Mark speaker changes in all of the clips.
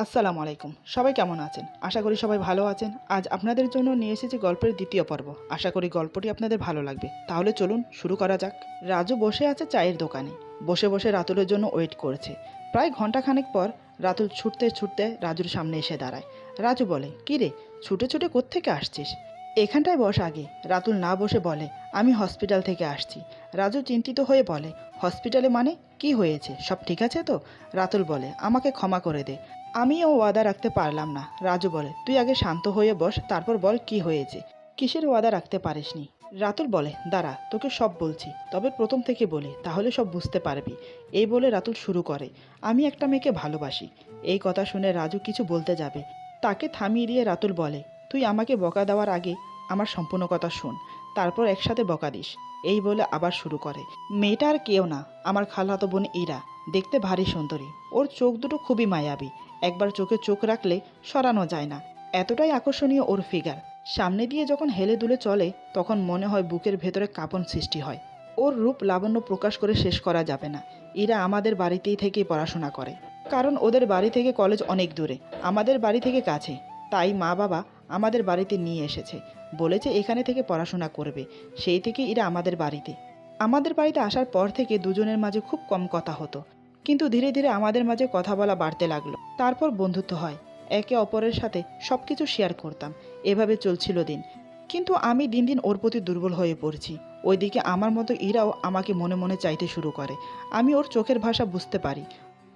Speaker 1: আসসালামু আলাইকুম। সবাই কেমন আছেন? আশা করি সবাই ভালো আছেন। আজ আপনাদের জন্য নিয়ে এসেছি গল্পের দ্বিতীয় পর্ব। আশা করি গল্পটি আপনাদের ভালো লাগবে। তাহলে চলুন শুরু করা যাক। রাজু বসে আছে চায়ের দোকানে। বসে বসে রাতুলের জন্য ওয়েট করছে। প্রায় ঘন্টাখানেক পর রাতুল ছুটতে ছুটতে রাজুর সামনে এসে দাঁড়ায়। রাজু বলে, "কী রে, ছুটে ছুটে কোত্থেকে আসছিস?" "এখানটায় বস আগে।" রাতুল না বসে বলে, "আমি হসপিটাল থেকে আসছি।" রাজু চিন্তিত হয়ে বলে, "হসপিটালে মানে? কি হয়েছে? সব ঠিক আছে তো?" রাতুল বলে, "আমাকে ক্ষমা করে দে। আমিও ওয়াদা রাখতে পারলাম না।" রাজু বলে, "তুই আগে শান্ত হয়ে বস, তারপর বল কি হয়েছে। কিসের ওয়াদা রাখতে পারিসনি?" রাতুল বলে, "দাঁড়া, তোকে সব বলছি, তবে প্রথম থেকে বলি, তাহলে সব বুঝতে পারবি।" এই বলে রাতুল শুরু করে, "আমি একটা মেয়েকে ভালোবাসি।" এই কথা শুনে রাজু কিছু বলতে যাবে, তাকে থামিয়ে দিয়ে রাতুল বলে, "তুই আমাকে বকা দেওয়ার আগে আমার সম্পূর্ণ কথা শোন, তারপর একসাথে বকা দিস।" এই বলে আবার শুরু করে, "মেয়েটা আর কেউ না, আমার খালাতো বোন ইরা। দেখতে ভারী সুন্দরী, ওর চোখ দুটো খুবই মায়াবী। একবার চোখে চোখ রাখলে সরানো যায় না, এতটাই আকর্ষণীয় ওর ফিগার। সামনে দিয়ে যখন হেলে দুলে চলে তখন মনে হয় বুকের ভেতরে কাঁপন সৃষ্টি হয়। ওর রূপ লাবণ্য প্রকাশ করে শেষ করা যাবে না। এরা আমাদের বাড়িতেই থেকেই পড়াশোনা করে, কারণ ওদের বাড়ি থেকে কলেজ অনেক দূরে, আমাদের বাড়ি থেকে কাছে। তাই মা বাবা আমাদের বাড়িতে নিয়ে এসেছে, বলেছে এখানে থেকে পড়াশোনা করবে। সেই থেকে এরা আমাদের বাড়িতে। আমাদের বাড়িতে আসার পর থেকে দুজনের মাঝে খুব কম কথা হতো, কিন্তু ধীরে ধীরে আমাদের মাঝে কথা বলা বাড়তে লাগলো। তারপর বন্ধুত্ব হয়, একে অপরের সাথে সব কিছু শেয়ার করতাম। এভাবে চলছিল দিন। কিন্তু আমি দিন দিন ওর প্রতি দুর্বল হয়ে পড়ছি। ওইদিকে আমার মতো ইরাও আমাকে মনে মনে চাইতে শুরু করে। আমি ওর চোখের ভাষা বুঝতে পারি।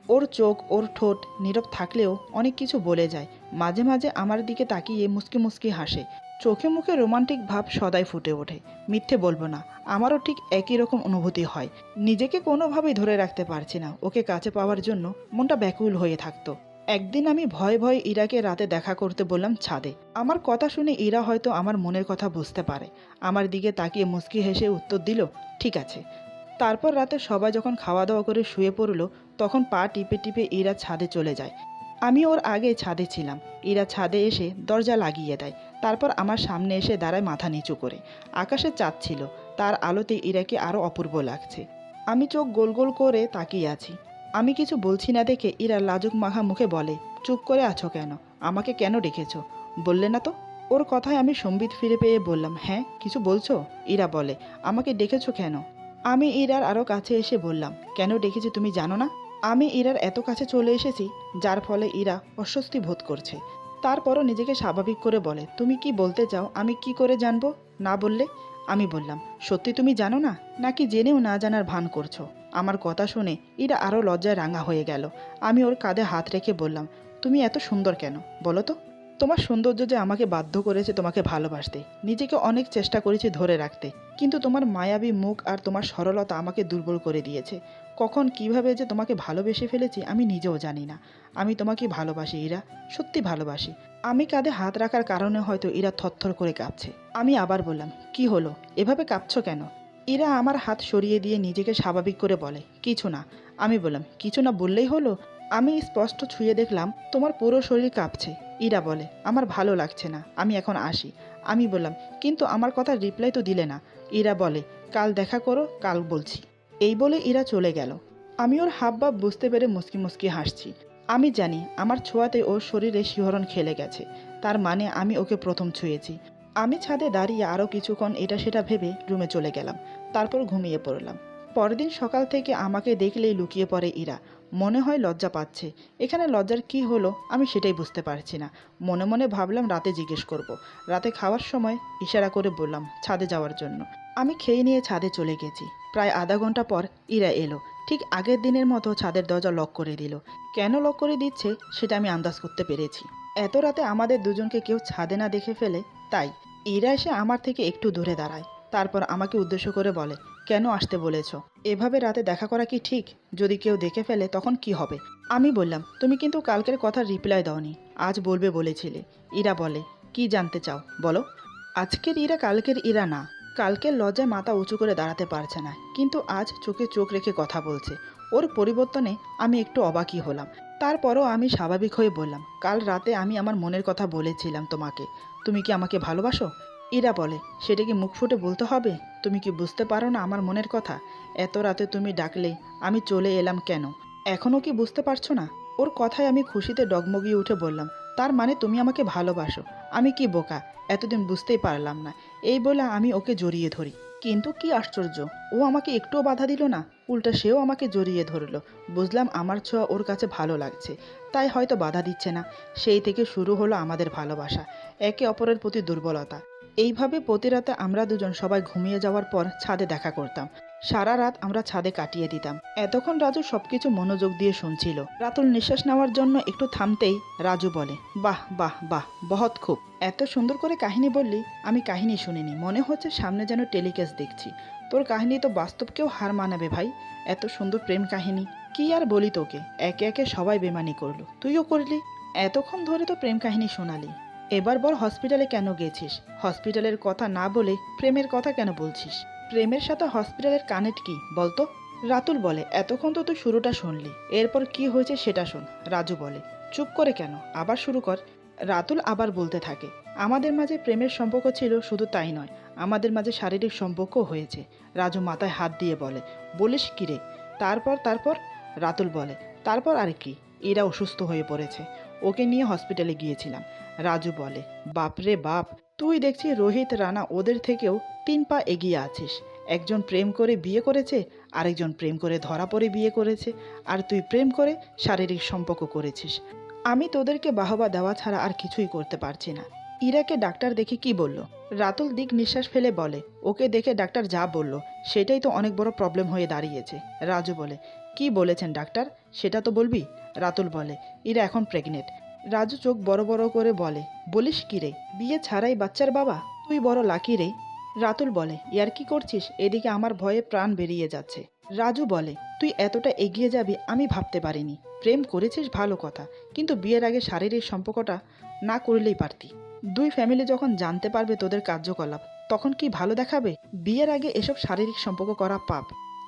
Speaker 1: ওর চোখ, ওর ঠোঁট নীরব থাকলেও অনেক কিছু বলে যায়। মাঝে মাঝে আমার দিকে তাকিয়ে মুচকি মুচকি হাসে। চোখে মুখে রোমান্টিক ভাব সদাই ফুটে ওঠে। মিথ্যে বলবো না, আমারও ঠিক একই রকম অনুভূতি হয়। নিজেকে কোনোভাবেই ধরে রাখতে পারছি না। ওকে কাছে পাওয়ার জন্য মনটা ব্যাকুল হয়ে থাকতো। একদিন আমি ভয়ে ভয়ে ইরাকে রাতে দেখা করতে বললাম ছাদে। আমার কথা শুনে ইরা হয়তো আমার মনের কথা বুঝতে পারে। আমার দিকে তাকিয়ে মুচকি হেসে উত্তর দিল, "ঠিক আছে।" তারপর রাতে সবাই যখন খাওয়া দাওয়া করে শুয়ে পড়ল, তখন পা টিপে টিপে ইরা ছাদে চলে যায়। আমি ওর আগে ছাদে ছিলাম। ইরা ছাদে এসে দরজা লাগিয়ে দেয়। তারপর আমার সামনে এসে দাঁড়ায় মাথা নিচু করে। আকাশে চাঁদ ছিল, তার আলোতে ইরাকে আরও অপূর্ব লাগছে। আমি চোখ গোল গোল করে তাকিয়ে আছি। আমি কিছু বলছি না দেখে ইরা লাজুক মাখা মুখে বলে, "চুপ করে আছো কেন? আমাকে কেন ডেকেছো? বললে না তো?" ওর কথায় আমি সম্বিত ফিরে পেয়ে বললাম, "হ্যাঁ, কিছু বলছো?" ইরা বলে, "আমাকে ডেকেছো কেন?" আমি ইরার আরও কাছে এসে বললাম, "কেন ডেকেছি তুমি জানো না?" আমি ইরার এত কাছে চলে এসেছি যার ফলে ইরা অস্বস্তি বোধ করছে। তারপরও নিজেকে স্বাভাবিক করে বলে, "তুমি কি বলতে চাও আমি কি করে জানবো? না বললে?" আমি বললাম, "সত্যি তুমি জানো না, নাকি জেনেও না জানার ভান করছো?" আমার কথা শুনে ইরা আরও লজ্জায় রাঙা হয়ে গেল। আমি ওর কাঁধে হাত রেখে বললাম, "তুমি এত সুন্দর কেন বলো তো? তোমার সৌন্দর্য যে আমাকে বাধ্য করেছে তোমাকে ভালোবাসতে। নিজেকে অনেক চেষ্টা করেছি ধরে রাখতে, কিন্তু তোমার মায়াবী মুখ আর তোমার সরলতা আমাকে দুর্বল করে দিয়েছে। কখন কিভাবে যে তোমাকে ভালোবেসে ফেলেছি আমি নিজেও জানি না। আমি তোমাকে ভালোবাসি ইরা, সত্যি ভালোবাসি।" আমি কাঁধে হাত রাখার কারণে হয়তো ইরা থরথর করে কাঁপছে। আমি আবার বললাম, "কি হলো, এভাবে কাঁপছো কেন?" ইরা আমার হাত সরিয়ে দিয়ে নিজেকে স্বাভাবিক করে বলে, "কিছু না।" আমি বললাম, "কিছু না বললেই হলো?" আমি স্পষ্ট ছুঁয়ে দেখলাম তোমার পুরো শরীর কাঁপছে। ইরা বলে, "আমার ভালো লাগছে না, আমি এখন আসি।" আমি বললাম, "কিন্তু আমার কথা রিপ্লাই তো দিলে না।" ইরা বলে, "কাল দেখা করো, কাল বলছি।" এই বলে ইরা চলে গেল। আমি ওর হাবভাব বুঝতে পেরে মুচকি মুচকি হাসছি। আমি জানি আমার ছোঁয়াতে ওর শরীরে শিহরণ খেলে গেছে, তার মানে আমি ওকে প্রথম ছুঁয়েছি। আমি ছাদে দাঁড়িয়ে আরও কিছুক্ষণ এটা সেটা ভেবে রুমে চলে গেলাম। তারপর ঘুমিয়ে পড়লাম। পরদিন সকাল থেকে আমাকে দেখলেই লুকিয়ে পড়ে ইরা। মনে হয় লজ্জা পাচ্ছে। এখানে লজ্জার কি হলো আমি সেটাই বুঝতে পারছি না। মনে মনে ভাবলাম রাতে জিজ্ঞেস করব। রাতে খাওয়ার সময় ইশারা করে বললাম ছাদে যাওয়ার জন্য। আমি খেয়ে নিয়ে ছাদে চলে গেছি। প্রায় আধা ঘন্টা পর ইরা এলো। ঠিক আগের দিনের মতো ছাদের দরজা লক করে দিল। কেন লক করে দিচ্ছে সেটা আমি আন্দাজ করতে পেরেছি। এত রাতে আমাদের দুজনকে কেউ ছাদে না দেখে ফেলে, তাই। ইরা এসে আমার থেকে একটু দূরে দাঁড়ায়। তারপর আমাকে উদ্দেশ্য করে বলে, "কেন আসতে বলেছ? এভাবে রাতে দেখা করা কি ঠিক? যদি কেউ দেখে ফেলে তখন কি হবে?" আমি বললাম, "তুমি কিন্তু কালকের কথা রিপ্লাই দাওনি, আজ বলবে বলেছিলে।" ইরা বলে, "কি জানতে চাও বলো?" আজকের ইরা কালকের ইরা না। কালকের লজ্জায় মাথা উঁচু করে দাঁড়াতে পারছে না, কিন্তু আজ চোখে চোখ রেখে কথা বলছে। ওর পরিবর্তনে আমি একটু অবাকই হলাম। তারপরও আমি স্বাভাবিক হয়ে বললাম, "কাল রাতে আমি আমার মনের কথা বলেছিলাম তোমাকে। তুমি কি আমাকে ভালোবাসো?" ইরা বলে, "সেটা কি মুখ ফুটে বলতে হবে? তুমি কি বুঝতে পারো না আমার মনের কথা? এত রাতে তুমি ডাকলে আমি চলে এলাম কেন? এখনও কি বুঝতে পারছো না?" ওর কথায় আমি খুশিতে ডগমগিয়ে উঠে বললাম, তার মানে তুমি আমাকে ভালোবাসো। আমি কি বোকা, এতদিন বুঝতেই পারলাম না। এই বলে আমি ওকে জড়িয়ে ধরি। কিন্তু কি আশ্চর্য, ও আমাকে একটুও বাধা দিল না, উল্টা সেও আমাকে জড়িয়ে ধরলো। বুঝলাম আমার ছোঁয়া ওর কাছে ভালো লাগছে, তাই হয়তো বাধা দিচ্ছে না। সেই থেকে শুরু হলো আমাদের ভালোবাসা, একে অপরের প্রতি দুর্বলতা। এইভাবে প্রতি রাতে আমরা দুজন সবাই ঘুমিয়ে যাওয়ার পর ছাদে দেখা করতাম। সারা রাত আমরা ছাদে কাটিয়ে দিতাম। এতক্ষণ রাজু সবকিছু মনোযোগ দিয়ে শুনছিল। রাতুল নিঃশ্বাস নেওয়ার জন্য একটু থামতেই রাজু বলে, বাহ বাহ বাহ, বহুত খুব। এত সুন্দর করে কাহিনী বললি, আমি কাহিনী শুনিনি, মনে হচ্ছে সামনে যেন টেলিকাস্ট দেখছি। তোর কাহিনী তো বাস্তবকেও হার মানাবে ভাই। এত সুন্দর প্রেম কাহিনী, কি আর বলি তোকে। একে একে সবাই বেমানি করলো, তুইও করলি। এতক্ষণ ধরে তো প্রেম কাহিনী শোনালি, এবার বল হসপিটালে কেন গেছিস? হসপিটালের কথা না বলে প্রেমের কথা কেন বলছিস? প্রেমের সাথে হসপিটালের কানেক্ট কি বলতো? রাতুল বলে, এতক্ষণ তো তুই শুরুটা শুনলি, এরপর কি হয়েছে সেটা শোন। রাজু বলে, চুপ করে কেন, আবার শুরু কর। রাতুল আবার বলতে থাকে, আমাদের মাঝে প্রেমের সম্পর্ক ছিল, শুধু তাই নয়, আমাদের মাঝে শারীরিক সম্পর্কও হয়েছে। রাজু মাথায় হাত দিয়ে বলে, বলিস কি রে? তারপর রাতুল বলে, তারপর আর কি, এরা অসুস্থ হয়ে পড়েছে, ওকে নিয়ে হসপিটালে গিয়েছিলাম। রাজু বলে, বাপরে বাপ, তুই দেখছি রোহিত রানা ওদের থেকেও 3 পা এগিয়ে আছিস। একজন প্রেম করে বিয়ে করেছে, আরেকজন প্রেম করে ধরা পড়ে বিয়ে করেছে, আর তুই প্রেম করে শারীরিক সম্পর্ক করেছিস। আমি তোদেরকে বাহবা দেওয়া ছাড়া আর কিছুই করতে পারছি না। ইরাকে ডাক্তার দেখে কি বলল? রাতুল দিক নিঃশ্বাস ফেলে বলে, ওকে দেখে ডাক্তার যা বলল সেটাই তো অনেক বড় প্রবলেম হয়ে দাঁড়িয়েছে। রাজু বলে, কি বলেছেন ডাক্তার, সেটা তো বলবি। রাতুল বলে, ইরা এখন প্রেগনেন্ট। রাজু চোখ বড় বড় করে বলে, বলিস কি রে, বিয়ে ছাড়াই বাচ্চার বাবা? তুই বড় লাকি রে। রাতুল বলে, ইয়ার কি করছিস, এদিকে আমার ভয়ে প্রাণ বেরিয়ে যাচ্ছে। রাজু বলে, তুই এতটা এগিয়ে যাবি আমি ভাবতে পারিনি। প্রেম করেছিস ভালো কথা, কিন্তু বিয়ের আগে শারীরিক সম্পর্কটা না করলেই পারতি। দুই ফ্যামিলি যখন জানতে পারবে তোদের কার্যকলাপ, তখন কি ভালো দেখাবে? বিয়ের আগে এসব শারীরিক সম্পর্ক করা পাপ।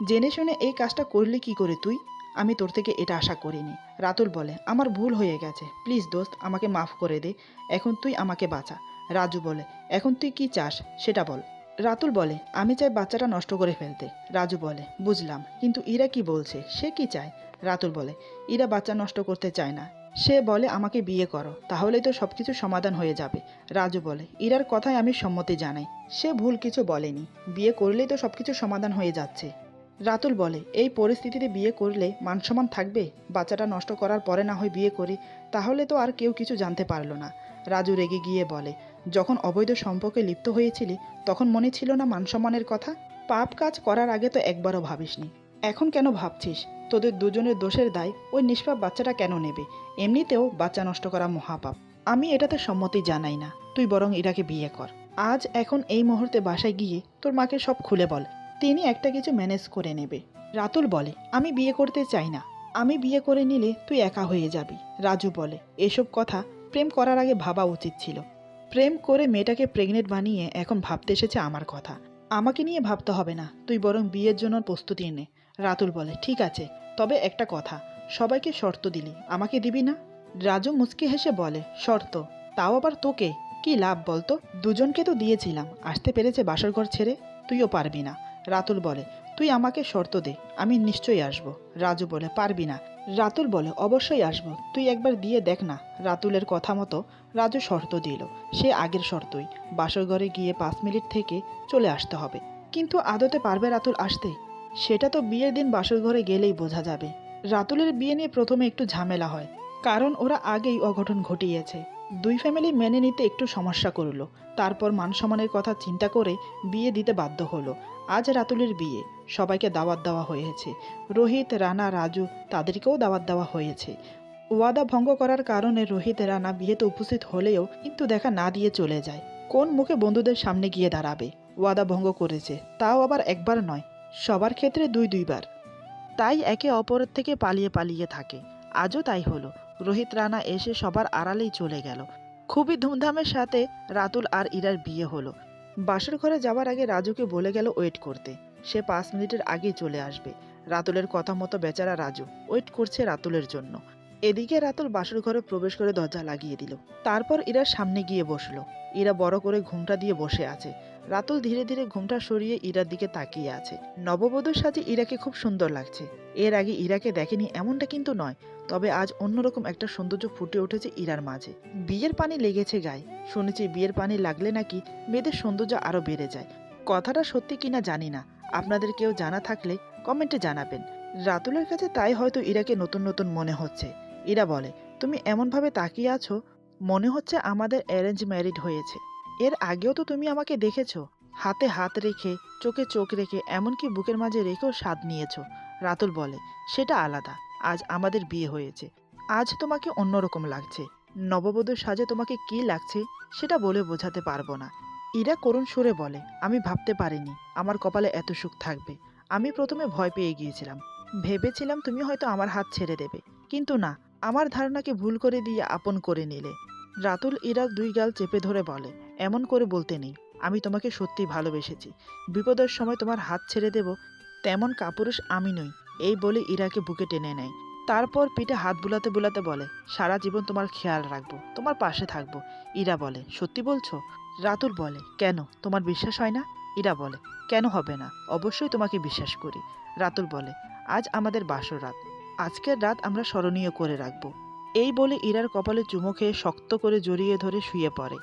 Speaker 1: জেনে শুনে এই কাজটা করলি কি করে তুই? আমি তোর থেকে এটা আশা করিনি। রাতুল বলে, আমার ভুল হয়ে গেছে, প্লিজ দোস্ত আমাকে মাফ করে দে, এখন তুই আমাকে বাঁচা। রাজু বলে, এখন তুই কি চাস সেটা বল। রাতুল বলে, আমি চাই বাচ্চাটা নষ্ট করে ফেলতে। রাজু বলে, বুঝলাম, কিন্তু ইরা কি বলছে, সে কি চায়? রাতুল বলে, ইরা বাচ্চা নষ্ট করতে চায় না, সে বলে আমাকে বিয়ে করো, তাহলেই তো সব কিছু সমাধান হয়ে যাবে। রাজু বলে, ইরার কথায় আমি সম্মতি জানাই, সে ভুল কিছু বলেনি, বিয়ে করলেই তো সব কিছু সমাধান হয়ে যাচ্ছে। রাতুল বলে, এই পরিস্থিতিতে বিয়ে করলে মানসম্মান থাকবে? বাচ্চাটা নষ্ট করার পরে না হয় বিয়ে করি, তাহলে তো আর কেউ কিছু জানতে পারলো না। রাজু রেগে গিয়ে বলে, যখন অবৈধ সম্পর্কে লিপ্ত হয়েছিলি তখন মনে ছিল না মানসম্মানের কথা? পাপ কাজ করার আগে তো একবারও ভাবিসনি, এখন কেন ভাবছিস? তোদের দুজনের দোষের দায় ওই নিষ্পাপ বাচ্চাটা কেন নেবে? এমনিতেও বাচ্চা নষ্ট করা মহাপাপ। আমি এটাতে সম্মতি জানাই না, তুই বরং ইরাকে বিয়ে কর। আজ এখন এই মুহূর্তে বাসায় গিয়ে তোর মাকে সব খুলে বল, তিনি একটা কিছু ম্যানেজ করে নেবে। রাতুল বলে, আমি বিয়ে করতে চাই না, আমি বিয়ে করে নিলে তুই একা হয়ে যাবি। রাজু বলে, এসব কথা প্রেম করার আগে ভাবা উচিত ছিল। প্রেম করে মেয়েটাকে প্রেগনেন্ট বানিয়ে এখন ভাবতে এসেছে আমার কথা। আমাকে নিয়ে ভাবতে হবে না, তুই বরং বিয়ের জন্য প্রস্তুতি নে। রাতুল বলে, ঠিক আছে, তবে একটা কথা, সবাইকে শর্ত দিলি, আমাকে দিবি না? রাজু মুচকি হেসে বলে, শর্ত? তাও আবার তোকে? কি লাভ বলতো, দুজনকে তো দিয়েছিলাম, আসতে পেরেছে বাসর ঘর ছেড়ে, তুইও পারবি না। রাতুল বলে, তুই আমাকে শর্ত দে, আমি নিশ্চয়ই আসবো। রাজু বলে, পারবি না। রাতুল বলে, অবশ্যই আসবো, তুই একবার দিয়ে দেখ না। রাতুলের কথা মতো রাজু শর্ত দিল, সে আগের শর্তই, বাসর ঘরে গিয়ে 5 মিনিট থেকে চলে আসতে হবে। কিন্তু আদতে পারবে রাতুল আসতে? সেটা তো বিয়ের দিন বাসর ঘরে গেলেই বোঝা যাবে। রাতুলের বিয়ে নিয়ে প্রথমে একটু ঝামেলা হয়, কারণ ওরা আগেই অঘটন ঘটিয়েছে। দুই ফ্যামিলি মেনে নিতে একটু সমস্যা করলো, তারপর মান সম্মানের কথা চিন্তা করে বিয়ে দিতে বাধ্য হলো। আজ রাতুলের বিয়ে, সবাইকে দাওয়াত দেওয়া হয়েছে, রোহিত রানা রাজু তাদেরকেও দাওয়াত দেওয়া হয়েছে। ওয়াদা ভঙ্গ করার কারণে রোহিত রানা বিয়েতে উপস্থিত হলেও কিন্তু দেখা না দিয়ে চলে যায়। কোন মুখে বন্ধুদের সামনে গিয়ে দাঁড়াবে? ওয়াদা ভঙ্গ করেছে, তাও আবার একবার নয়, সবার ক্ষেত্রে দুইবার। তাই একে অপরের থেকে পালিয়ে পালিয়ে থাকে। আজও তাই হলো, রোহিত রানা এসে সবার আড়ালেই চলে গেল। খুবই ধুমধামের সাথে রাতুল আর ইরার বিয়ে হলো। বাসর ঘরে যাওয়ার আগে রাজুকে বলে গেল ওয়েট করতে, সে 5 মিনিটের আগেই চলে আসবে। রাতুলের কথা মতো বেচারা রাজু ওয়েট করছে রাতুলের জন্য। এদিকে রাতুল বাসর ঘরে প্রবেশ করে দরজা লাগিয়ে দিল, তারপর ইরার সামনে গিয়ে বসলো। ইরা বড় করে ঘুমটা দিয়ে বসে আছে। রাতুল ধীরে ধীরে ঘুমটা সরিয়ে ইরার দিকে তাকিয়ে আছে। নববধূর সাজে ইরাকে খুব সুন্দর লাগছে। এর আগে ইরাকে দেখেনি এমনটা কিন্তু নয়, তবে আজ অন্যরকম একটা সৌন্দর্য ফুটে উঠেছে ইরার মাঝে। বিয়ের পানি লেগেছে গায়ে। শুনেছি বিয়ের পানি লাগলে নাকি মেয়েদের সৌন্দর্য আরো বেড়ে যায়। কথাটা সত্যি কিনা জানি না, আপনাদের কেউ জানা থাকলে কমেন্টে জানাবেন। রাতুলের কাছে তাই হয়তো ইরাকে নতুন নতুন মনে হচ্ছে। ইরা বলে, তুমি এমনভাবে তাকিয়ে আছো মনে হচ্ছে আমাদের অ্যারেঞ্জ ম্যারিড হয়েছে। এর আগেও তো তুমি আমাকে দেখেছো, হাতে হাত রেখে চোখে চোখ রেখে এমনকি বুকের মাঝে রেখেও স্বাদ নিয়েছো। রাতুল বলে, সেটা আলাদা, আজ আমাদের বিয়ে হয়েছে, আজ তোমাকে অন্যরকম লাগছে। নববধূর সাজে তোমাকে কি লাগছে সেটা বলে বোঝাতে পারবো না। ইরা করুণ সুরে বলে, আমি ভাবতে পারিনি আমার কপালে এত সুখ থাকবে। আমি প্রথমে ভয় পেয়ে গিয়েছিলাম, ভেবেছিলাম তুমি হয়তো আমার হাত ছেড়ে দেবে, কিন্তু না, আমার ধারণাকে ভুল করে দিয়ে আপন করে নিলে। রাতুল ইরার দুই গাল চেপে ধরে বলে, এমন করে বলতে নেই, আমি তোমাকে সত্যি ভালোবেসেছি। বিপদের সময় তোমার হাত ছেড়ে দেব তেমন কাপুরুষ আমি নই। এই বলে ইরাকে বুকে টেনে নেয়। তারপর পিঠে হাত বুলাতে বুলাতে বলে, সারা জীবন তোমার খেয়াল রাখবো, তোমার পাশে থাকবো। ইরা বলে, সত্যি বলছো? রাতুল বলে, কেন তোমার বিশ্বাস হয় না? ইরা বলে, কেন হবে না, অবশ্যই তোমাকে বিশ্বাস করি। রাতুল বলে, আজ আমাদের বাসর রাত, আজকের রাত আমরা স্মরণীয় করে রাখবো। এই বলে ইরার কপালে চুমো খেয়ে শক্ত করে জড়িয়ে ধরে শুয়ে পড়ে।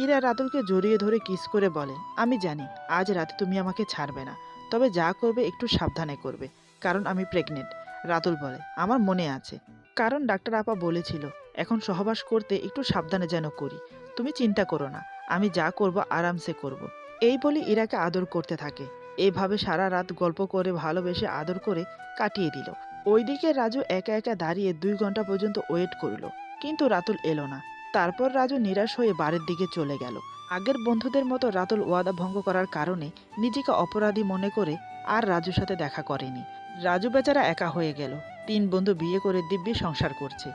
Speaker 1: ইরা রাতুলকে জড়িয়ে ধরে কিস করে বলে, আমি জানি আজ রাতে তুমি আমাকে ছাড়বে না, তবে যা করবে একটু সাবধানে করবে, কারণ আমি প্রেগনেন্ট। রাতুল বলে, আমার মনে আছে, কারণ ডাক্তার আপা বলেছিল এখন সহবাস করতে একটু সাবধানে যেন করি। তুমি চিন্তা করো না, আমি যা করব আরামসে করব। এই বলে ইরাকে আদর করতে থাকে। এইভাবে সারা রাত গল্প করে ভালোবেসে আদর করে কাটিয়ে দিল। ওইদিকে রাজু একা একা দাঁড়িয়ে 2 ঘন্টা পর্যন্ত ওয়েট করল, কিন্তু রাতুল এলো না। তারপর রাজু নিরাশ হয়ে বাড়ির দিকে চলে গেল। আগের বন্ধুদের মতো রাতুল ওয়াদা ভঙ্গ করার কারণে নিজেকে অপরাধী মনে করে আর রাজুর সাথে দেখা করেনি। রাজু বেচারা একা হয়ে গেল। 3 বন্ধু বিয়ে করে দিব্যি সংসার করছে।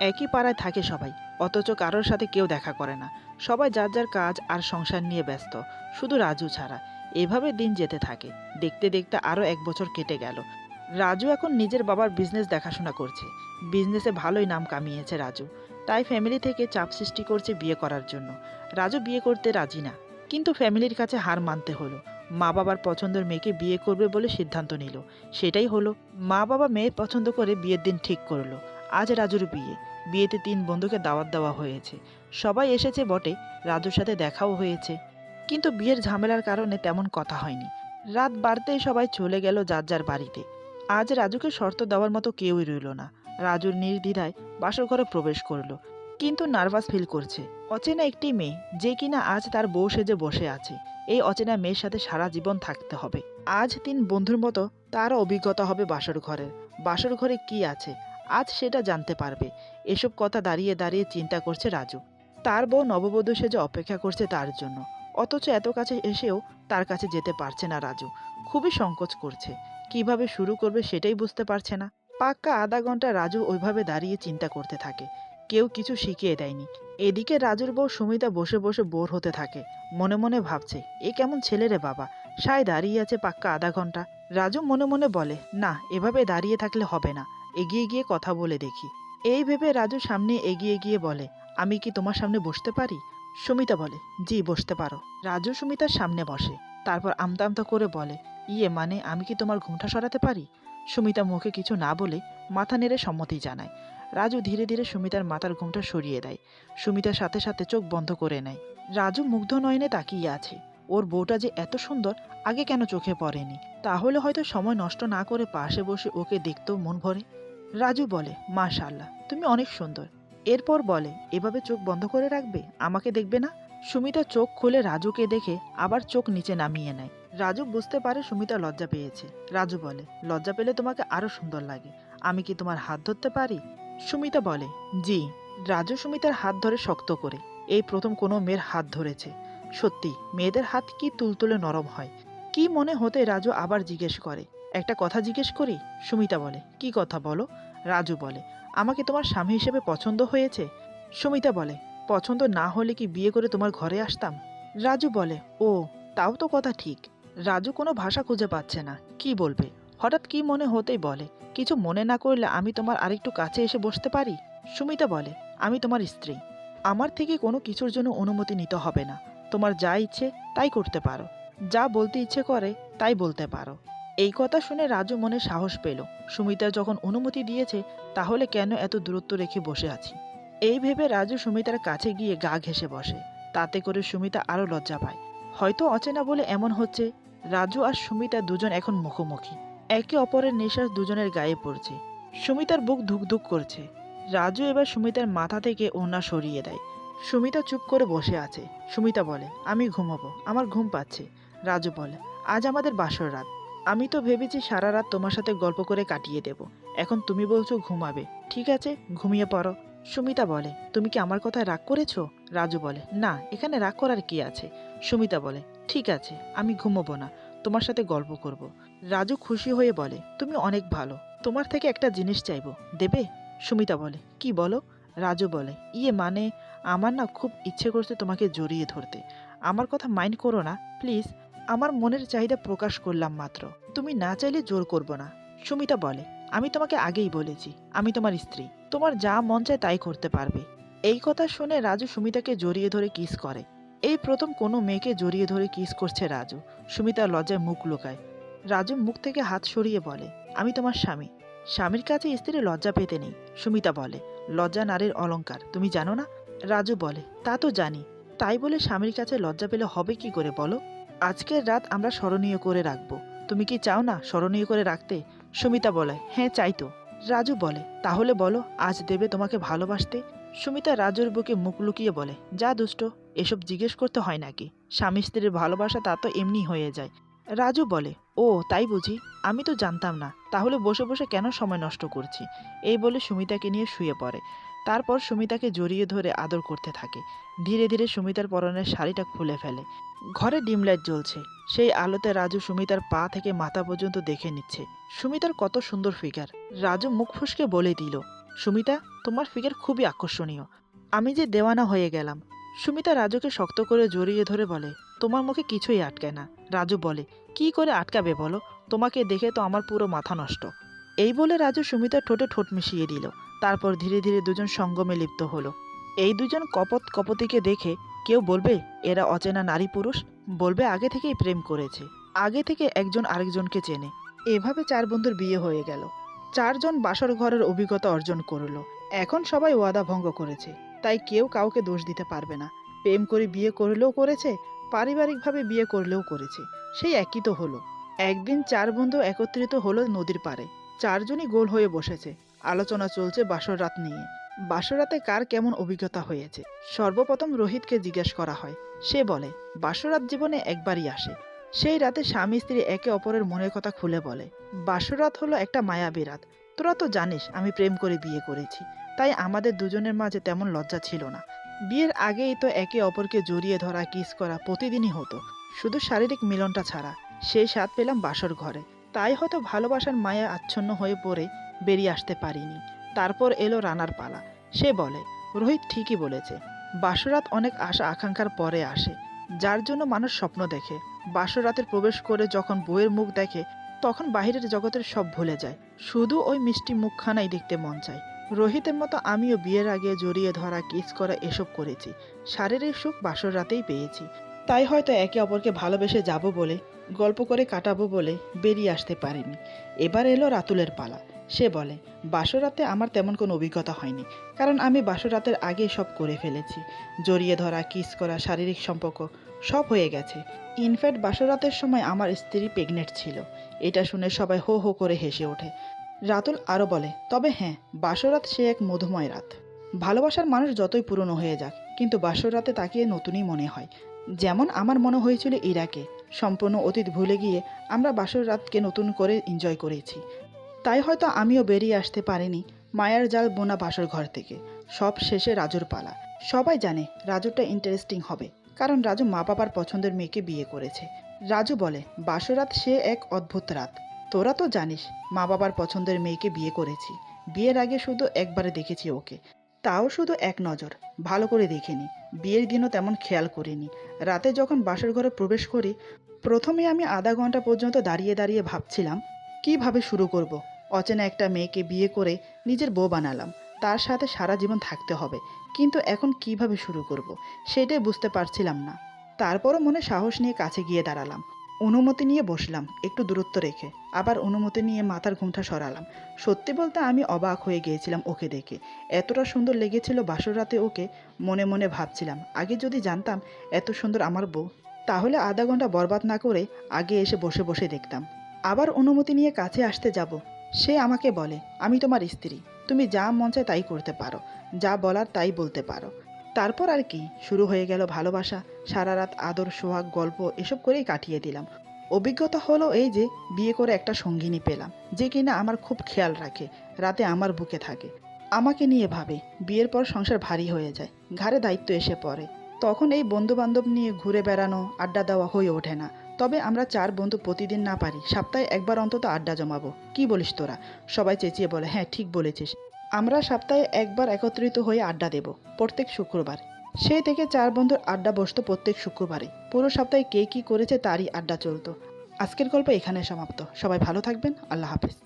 Speaker 1: একই পাড়ায় থাকে সবাই, অথচ কারোর সাথে কেউ দেখা করে না। সবাই যার যার কাজ আর সংসার নিয়ে ব্যস্ত, শুধু রাজু ছাড়া। এভাবে দিন যেতে থাকে। দেখতে দেখতে আরও 1 বছর কেটে গেল। রাজু এখন নিজের বাবার বিজনেস দেখাশোনা করছে। বিজনেসে ভালোই নাম কামিয়েছে রাজু, তাই ফ্যামিলি থেকে চাপ সৃষ্টি করছে বিয়ে করার জন্য। রাজু বিয়ে করতে রাজি না, কিন্তু ফ্যামিলির কাছে হার মানতে হলো। মা বাবার পছন্দের মেয়েকে বিয়ে করবে বলে সিদ্ধান্ত নিল। সেটাই হলো, মা বাবা মেয়ে পছন্দ করে বিয়ের দিন ঠিক করলো। আজ রাজুর বিয়ে। বিয়েতে 3 বন্ধুকে দাওয়াত দেওয়া হয়েছে। সবাই এসেছে বটে, রাজুর সাথে দেখাও হয়েছে, কিন্তু বিয়ের ঝামেলার কারণে তেমন কথা হয়নি। রাত বাড়তেই সবাই চলে গেল যার যার বাড়িতে। আজ রাজুকে শর্ত দেওয়ার মতো কেউই রইল না। রাজুর নির্দ্বিধায় বাসর ঘরে প্রবেশ করলো, কিন্তু নার্ভাস ফিল করছে। অচেনা একটি মেয়ে, যে কিনা আজ তার বউ সেজে বসে আছে, এই অচেনা মেয়ের সাথে সারা জীবন থাকতে হবে। আজ 3 বন্ধুর মতো তারও অভিজ্ঞতা হবে বাসর ঘরের। বাসর ঘরে কি আছে আজ সেটা জানতে পারবে। এসব কথা দাঁড়িয়ে দাঁড়িয়ে চিন্তা করছে রাজু। তার বউ নববধূ সেজে অপেক্ষা করছে তার জন্য, অথচ এত কাছে এসেও তার কাছে যেতে পারছে না রাজু। খুবই সংকোচ করছে, কিভাবে শুরু করবে সেটাই বুঝতে পারছে না। পাক্কা আধা ঘন্টা রাজু ওইভাবে দাঁড়িয়ে চিন্তা করতে থাকে। কেউ কিছু শিখিয়ে দেয়নি। এদিকে রাজুর বউ সুমিতা বসে বসে বোর হতে থাকে। মনে মনে ভাবছে, এ কেমন ছেলে রে বাবা, সায় দাঁড়িয়ে আছে পাক্কা আধা ঘন্টা। রাজু মনে মনে বলে, না, এভাবে দাঁড়িয়ে থাকলে হবে না, এগিয়ে গিয়ে কথা বলে দেখি। এই ভেবে রাজু সামনে এগিয়ে গিয়ে বলে, আমি কি তোমার সামনে বসতে পারি? সুমিতা বলে, জি বসতে পারো। রাজু সুমিতার সামনে বসে, তারপর আমতা আমতা করে বলে, ইয়ে মানে আমি কি তোমার ঘুমটা সরাতে পারি? সুমিতা মুখে কিছু না বলে মাথা নেড়ে সম্মতি জানায়। রাজু ধীরে ধীরে সুমিতার মাথার ঘুমটা সরিয়ে দেয়। সুমিতার সাথে সাথে চোখ বন্ধ করে নেয়। রাজু মুগ্ধ নয়নে তাকিয়ে আছে। ওর বউটা যে এত সুন্দর আগে কেন চোখে পড়েনি? তাহলে হয়তো সময় নষ্ট না করে পাশে বসে ওকে দেখতেও মন ভরে। রাজু বলে, মাশাআল্লাহ, তুমি অনেক সুন্দর। এরপর বলে, এভাবে চোখ বন্ধ করে রাখবে, আমাকে দেখবে না? সুমিতা চোখ খুলে রাজুকে দেখে আবার চোখ নিচে নামিয়ে নেয়। রাজু বুঝতে পারে সুমিতা লজ্জা পেয়েছে। রাজু বলে, লজ্জা পেলে তোমাকে আরো সুন্দর লাগে, আমি কি তোমার হাত ধরতে পারি? সুমিতা বলে, জি। রাজু সুমিতার হাত ধরে শক্ত করে। এই প্রথম কোনো মেয়ের হাত ধরেছে। সত্যি মেয়েদের হাত কি তুলতুলে নরম হয়। কি মনে হতে রাজু আবার জিজ্ঞেস করে, একটা কথা জিজ্ঞেস করি? সুমিতা বলে, কি কথা বলো? রাজু বলে, আমাকে তোমার স্বামী হিসেবে পছন্দ হয়েছে? সুমিতা বলে, পছন্দ না হলে কি বিয়ে করে তোমার ঘরে আসতাম? রাজু বলে, ও, তাও তো কথা ঠিক। রাজু কোনো ভাষা খুঁজে পাচ্ছে না, কি বলবে। হঠাৎ কি মনে হতেই বলে, কিছু মনে না করলে আমি তোমার আরেকটু কাছে এসে বসতে পারি? সুমিতা বলে, আমি তোমার স্ত্রী, আমার থেকে কোনো কিছুর জন্য অনুমতি নিতে হবে না। তোমার যা ইচ্ছে তাই করতে পারো, যা বলতে ইচ্ছে করে তাই বলতে পারো। এই কথা শুনে রাজু মনে সাহস পেল। সুমিতা যখন অনুমতি দিয়েছে, তাহলে কেন এত দূরত্ব রেখে বসে আছি? এই ভেবে রাজু সুমিতার কাছে গিয়ে গা ঘেঁষে বসে। তাতে করে সুমিতা আরো লজ্জা পায়। হয়তো অচেনা বলে এমন হচ্ছে। রাজু আর সুমিতা দুজন এখন মুখোমুখি। একে অপরের নিঃশ্বাস দুজনের গায়ে পড়ছে। সুমিতার বুক ধুকধুক করছে। রাজু এবার সুমিতার মাথা থেকে ওড়না সরিয়ে দেয়। সুমিতা চুপ করে বসে আছে। সুমিতা বলে, আমি ঘুমাবো, আমার ঘুম পাচ্ছে। রাজু বলে, আজ আমাদের বাসর রাত। আমি তো ভেবেছি সারা রাত তোমার সাথে গল্প করে কাটিয়ে দেব। এখন তুমি বলছো ঘুমাবে, ঠিক আছে, ঘুমিয়ে পড়ো। সুমিতা বলে, তুমি কি আমার কথায় রাগ করেছো? রাজু বলে, না, এখানে রাগ করার কি আছে? সুমিতা বলে, ঠিক আছে, আমি ঘুমোবো না, তোমার সাথে গল্প করব। রাজু খুশি হয়ে বলে, তুমি অনেক ভালো, তোমার থেকে একটা জিনিস চাইবো, দেবে? সুমিতা বলে, কি বলো? রাজু বলে, মানে আমার না খুব ইচ্ছে করছে তোমাকে জড়িয়ে ধরতে। আমার কথা মাইন্ড করো না প্লিজ। আমার মনের চাহিদা প্রকাশ করলাম মাত্র, তুমি না চাইলে জোর করব না। সুমিতা বলে, আমি তোমাকে আগেই বলেছি আমি তোমার স্ত্রী, তোমার যা মন চায় তাই করতে পারবে। এই কথা শুনে রাজু সুমিতাকে জড়িয়ে ধরে কিস করে। এই প্রথম কোনো মেয়েকে জড়িয়ে ধরে কিস করছে রাজু। সুমিতা লজ্জায় মুখ লুকায়। রাজু মুখ থেকে হাত সরিয়ে বলে, আমি তোমার স্বামী। স্বামীর কাছে স্ত্রী লজ্জা পেতে নেই। সুমিতা বলে, লজ্জা নারীর অলংকার, তুমি জানো না? রাজু বলে, তা তো জানি, তাই বলে স্বামীর কাছে লজ্জা পেলে হবে কি করে বলো? আজকের রাত আমরা স্মরণীয় করে রাখবো। তুমি কি চাও না স্মরণীয় করে রাখতে? সুমিতা বলে, হ্যাঁ চাই তো। রাজু বলে, তাহলে বলো আজ দেবে তোমাকে ভালোবাসতে? সুমিতা রাজুর বুকে মুখ লুকিয়ে বলে, যা দুষ্ট, এসব জিজ্ঞেস করতে হয় নাকি? স্বামী স্ত্রীর ভালোবাসা তা তো এমনি হয়ে যায়। রাজু বলে, ও তাই বুঝি, আমি তো জানতাম না, তাহলে বসে বসে কেন সময় নষ্ট করছি? এই বলে সুমিতাকে নিয়ে শুয়ে পড়ে। তারপর সুমিতাকে জড়িয়ে ধরে আদর করতে থাকে। ধীরে ধীরে সুমিতার পরনের শাড়িটা খুলে ফেলে। ঘরে ডিম লাইট জ্বলছে। সেই আলোতে রাজু সুমিতার পা থেকে মাথা পর্যন্ত দেখে নিচ্ছে। সুমিতার কত সুন্দর ফিগার। রাজু মুখ ফুসকে বলে দিল, সুমিতা, তোমার ফিগার খুবই আকর্ষণীয়। আমি যে দেওয়ানা হয়ে গেলাম। সুমিতা রাজুকে শক্ত করে জড়িয়ে ধরে বলে, তোমার মুখে কিছুই আটকায় না। রাজু বলে, কি করে আটকাবে বলো, তোমাকে দেখে তো আমার পুরো মাথা নষ্ট। এই বলে রাজু সুমিতার ঠোঁটে ঠোঁট মিশিয়ে দিল। তারপর ধীরে ধীরে দুজন সঙ্গমে লিপ্ত হলো। এই দুজন কপত কপতিকে দেখে কেউ বলবে এরা অচেনা নারী পুরুষ, বলবে আগে থেকেই প্রেম করেছে, আগে থেকে একজন আরেকজনকে চেনে। এভাবে চার বন্ধুর বিয়ে হয়ে গেল। চারজন বাসর ঘরের অভিজ্ঞতা অর্জন করলো। এখন সবাই ওয়াদা ভঙ্গ করেছে, তাই কেউ কাউকে দোষ দিতে পারবে না। প্রেম করে বিয়ে করলেও করেছে, পারিবারিকভাবে বিয়ে করলেও করেছে, সেই একই তো হলো। একদিন চার বন্ধু একত্রিত হলো নদীর পাড়ে। চারজনই গোল হয়ে বসেছে। আলোচনা চলছে বাসর রাত নিয়ে। বাসর রাতে কার কেমন অভিজ্ঞতা হয়েছে। সর্বপ্রথম রোহিতকে জিজ্ঞেস করা হয়। সে বলে, বাসর রাত জীবনে একবারই আসে। সেই রাতে স্বামী স্ত্রী একে অপরের মনের কথা খুলে বলে। বাসর রাত হলো একটা মায়াবী রাত। তোরা তো জানিস আমি প্রেম করে বিয়ে করেছি, তাই আমাদের দুজনের মাঝে তেমন লজ্জা ছিল না। বিয়ের আগেই তো একে অপরকে জড়িয়ে ধরা, কিস করা প্রতিদিনই হতো, শুধু শারীরিক মিলনটা ছাড়া। সেই স্বাদ পেলাম বাসর ঘরে। তাই হয়তো ভালোবাসার মায়া আচ্ছন্ন হয়ে পড়ে বেরিয়ে আসতে পারিনি। তারপর এলো রানার পালা। সে বলে, রোহিত ঠিকই বলেছে, বাসরাত অনেক আশা আকাঙ্ক্ষার পরে আসে, যার জন্য মানুষ স্বপ্ন দেখে। বাসরাতের প্রবেশ করে যখন বউয়ের মুখ দেখে, তখন বাহিরের জগতের সব ভুলে যায়, শুধু ওই মিষ্টি মুখখানাই দেখতে মন চায়। রোহিতের মতো আমিও বিয়ের আগে জড়িয়ে ধরা, কিস করা এসব করেছি। শারীরিক সুখ বাসর রাতেই পেয়েছি। তাই হয়তো একে অপরকে ভালোবেসে যাব বলে, গল্প করে কাটাবো বলে বেরিয়ে আসতে পারিনি। এবার এলো রাতুলের পালা। সে বলে, বাসরাতে আমার তেমন কোনো অভিজ্ঞতা হয়নি, কারণ আমি বাসরাতের আগে সব করে ফেলেছি। জড়িয়ে ধরা, কিস করা, শারীরিক সম্পর্ক সব হয়ে গেছে। ইনফ্যাক্ট বাসরাতের সময় আমার স্ত্রী প্রেগনেন্ট ছিল। এটা শুনে সবাই হো হো করে হেসে ওঠে। রাতুল আরও বলে, তবে হ্যাঁ, বাসরাত সে এক মধুময় রাত। ভালোবাসার মানুষ যতই পুরনো হয়ে যাক, কিন্তু বাসরাতে তাকিয়ে নতুনই মনে হয়। যেমন আমার মনে হয়েছিল ইরাকে। সম্পূর্ণ অতীত ভুলে গিয়ে আমরা বাসর রাতকে নতুন করে এনজয় করেছি। তাই হয়তো আমিও বেরিয়ে আসতে পারিনি মায়ার জাল বোনা বাসর ঘর থেকে। সব শেষে রাজুর পালা। সবাই জানে রাজুটা ইন্টারেস্টিং হবে, কারণ রাজু মা বাবার পছন্দের মেয়েকে বিয়ে করেছে। রাজু বলে, বাসরাত সে এক অদ্ভুত রাত। তোরা তো জানিস মা বাবার পছন্দের মেয়েকে বিয়ে করেছি। বিয়ের আগে শুধু একবারে দেখেছি ওকে, তাও শুধু এক নজর, ভালো করে দেখিনি। বিয়ের দিনও তেমন খেয়াল করিনি। রাতে যখন বাসর ঘরে প্রবেশ করি, প্রথমে আমি আধা ঘন্টা পর্যন্ত দাঁড়িয়ে দাঁড়িয়ে ভাবছিলাম কিভাবে শুরু করব। অচেনা একটা মেয়েকে বিয়ে করে নিজের বউ বানালাম, তার সাথে সারা জীবন থাকতে হবে, কিন্তু এখন কিভাবে শুরু করব সেটাই বুঝতে পারছিলাম না। তারপরও মনে সাহস নিয়ে কাছে গিয়ে দাঁড়ালাম, অনুমতি নিয়ে বসলাম একটু দূরত্ব রেখে, আবার অনুমতি নিয়ে মাথার ঘুমটা সরালাম। সত্যি বলতে আমি অবাক হয়ে গিয়েছিলাম ওকে দেখে। এতটা সুন্দর লেগেছিল বাসর রাতে ওকে। মনে মনে ভাবছিলাম, আগে যদি জানতাম এত সুন্দর আমার বউ, তাহলে আধা ঘন্টা বরবাদ না করে আগে এসে বসে বসে দেখতাম। আবার অনুমতি নিয়ে কাছে আসতে যাব, সে আমাকে বলে, আমি তোমার স্ত্রী, তুমি যা মন চায় তাই করতে পারো, যা বলার তাই বলতে পারো। তারপর আর কি, শুরু হয়ে গেল ভালোবাসা। সারা রাত আদর, সোহাগ, গল্প এসব করেই কাটিয়ে দিলাম। অভিজ্ঞতা হলো এই যে, বিয়ে করে একটা সঙ্গিনী পেলাম যে কিনা আমার খুব খেয়াল রাখে, রাতে আমার বুকে থাকে, আমাকে নিয়ে ভাবে। বিয়ের পর সংসার ভারী হয়ে যায়, ঘাড়ে দায়িত্ব এসে পড়ে। তখন এই বন্ধু বান্ধব নিয়ে ঘুরে বেড়ানো, আড্ডা দেওয়া হয়ে ওঠে না। তবে আমরা 4 বন্ধু প্রতিদিন না পারি সপ্তাহে একবার অন্তত আড্ডা জমাবো। কি বলিস তোরা? সবাই চেঁচিয়ে বলে, হ্যাঁ ঠিক বলেছিস। আমরা সপ্তাহে একবার একত্রিত হয়ে আড্ডা দেব, প্রত্যেক শুক্রবার। সেই থেকে 4 বন্ধুর আড্ডা বসতো প্রত্যেক শুক্রবারে। পুরো সপ্তাহে কে কী করেছে তারই আড্ডা চলতো। আজকের গল্প এখানে সমাপ্ত। সবাই ভালো থাকবেন। আল্লাহ হাফেজ।